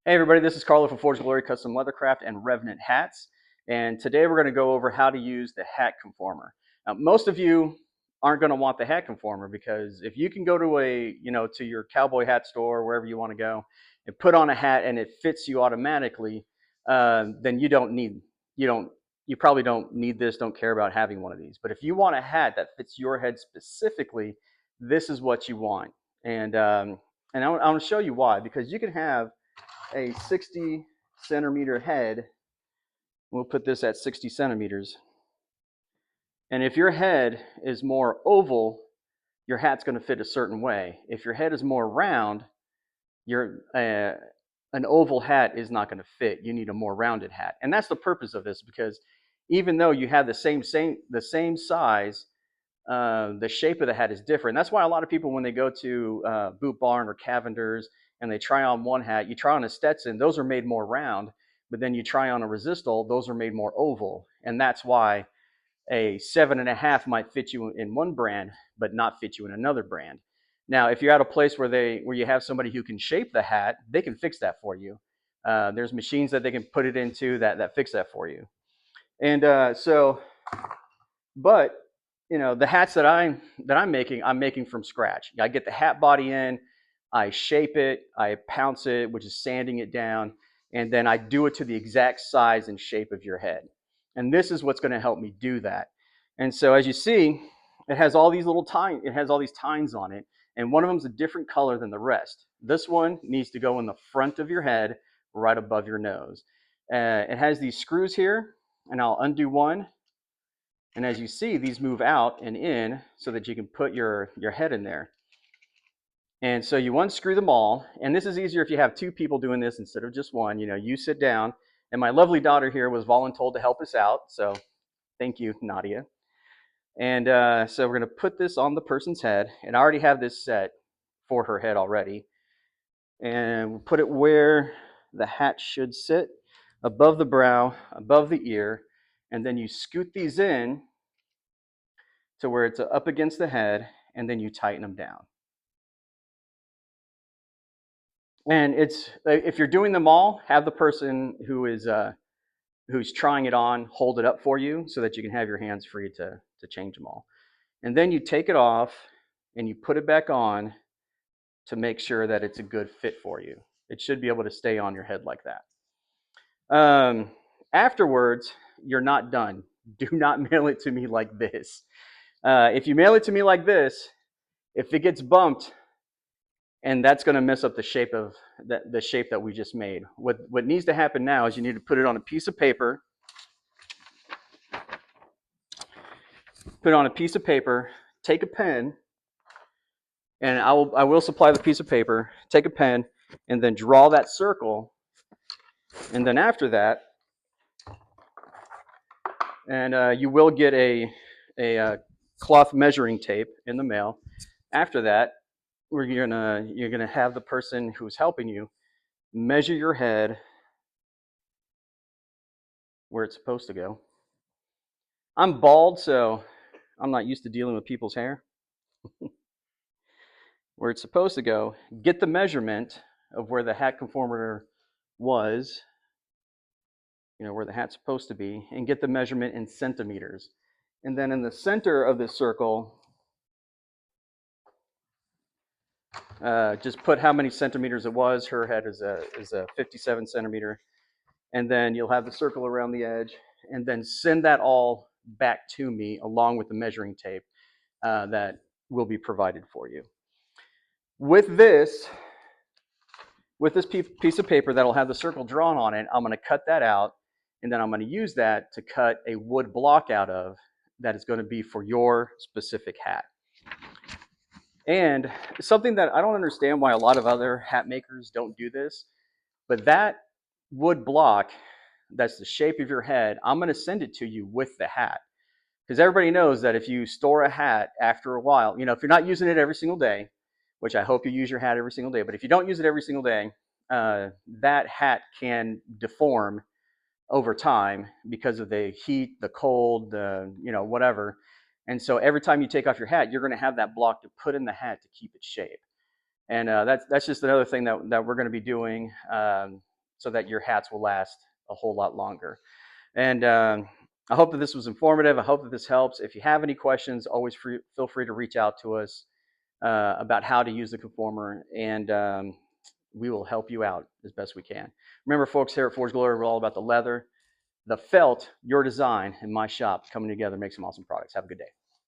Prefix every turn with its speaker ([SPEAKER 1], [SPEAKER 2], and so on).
[SPEAKER 1] Hey everybody, this is Carlo from Forge Glory Custom Leathercraft and Revenant Hats. And today we're going to go over how to use the hat conformer. Now, most of you aren't going to want the hat conformer because if you can go to to your cowboy hat store, wherever you want to go, and put on a hat and it fits you automatically, then you probably don't need this, don't care about having one of these. But if you want a hat that fits your head specifically, this is what you want. And I want to show you why, because you can have a 60 centimeter head. We'll put this at 60 centimeters. And if your head is more oval, your hat's going to fit a certain way. If your head is more round, your an oval hat is not going to fit. You need a more rounded hat, and that's the purpose of this. Because even though you have the same size, the shape of the hat is different. That's why a lot of people, when they go to Boot Barn or Cavender's and they try on one hat, you try on a Stetson, those are made more round, but then you try on a Resistol, those are made more oval. And that's why a 7.5 might fit you in one brand, but not fit you in another brand. Now, if you're at a place where you have somebody who can shape the hat, they can fix that for you. There's machines that they can put it into that fix that for you. And but the hats I'm making from scratch. I get the hat body in, I shape it, I pounce it, which is sanding it down, and then I do it to the exact size and shape of your head. And this is what's going to help me do that. And so as you see, it has all these tines on it, and one of them is a different color than the rest. This one needs to go in the front of your head, right above your nose. It has these screws here, and I'll undo one. And as you see, these move out and in so that you can put your head in there. And so you unscrew them all. And this is easier if you have two people doing this instead of just one. You sit down. And my lovely daughter here was voluntold to help us out. So thank you, Nadia. And so we're going to put this on the person's head. And I already have this set for her head already. And we'll put it where the hat should sit, above the brow, above the ear. And then you scoot these in to where it's up against the head, and then you tighten them down. And if you're doing them all, have the person who's trying it on hold it up for you so that you can have your hands free to change them all. And then you take it off and you put it back on to make sure that it's a good fit for you. It should be able to stay on your head like that. Afterwards, you're not done. Do not mail it to me like this. If you mail it to me like this, if it gets bumped, and that's going to mess up the shape that we just made. What needs to happen now is you need to put it on a piece of paper. Take a pen, and I will supply the piece of paper. Take a pen, and then draw that circle. And then after that, and you will get a cloth measuring tape in the mail. After that, you're gonna have the person who's helping you measure your head where it's supposed to go. I'm bald, so I'm not used to dealing with people's hair. Where it's supposed to go, get the measurement of where the hat conformer was, where the hat's supposed to be, and get the measurement in centimeters. And then in the center of this circle, just put how many centimeters it was. Her head is a 57 centimeter. And then you'll have the circle around the edge, and then send that all back to me along with the measuring tape that will be provided for you. With this piece of paper that'll have the circle drawn on it, I'm going to cut that out, and then I'm going to use that to cut a wood block out of that is going to be for your specific hat. And something that I don't understand why a lot of other hat makers don't do this, but that wood block that's the shape of your head, I'm going to send it to you with the hat. Because everybody knows that if you store a hat after a while, if you're not using it every single day, which I hope you use your hat every single day, but if you don't use it every single day, that hat can deform over time because of the heat, the cold, whatever. And so every time you take off your hat, you're going to have that block to put in the hat to keep its shape. And that's just another thing that we're going to be doing. so that your hats will last a whole lot longer. And I hope that this was informative. I hope that this helps. If you have any questions, always feel free to reach out to us about how to use the conformer, and we will help you out as best we can. Remember, folks, here at Forge Glory, we're all about the leather, the felt, your design, and my shop coming together to make some awesome products. Have a good day.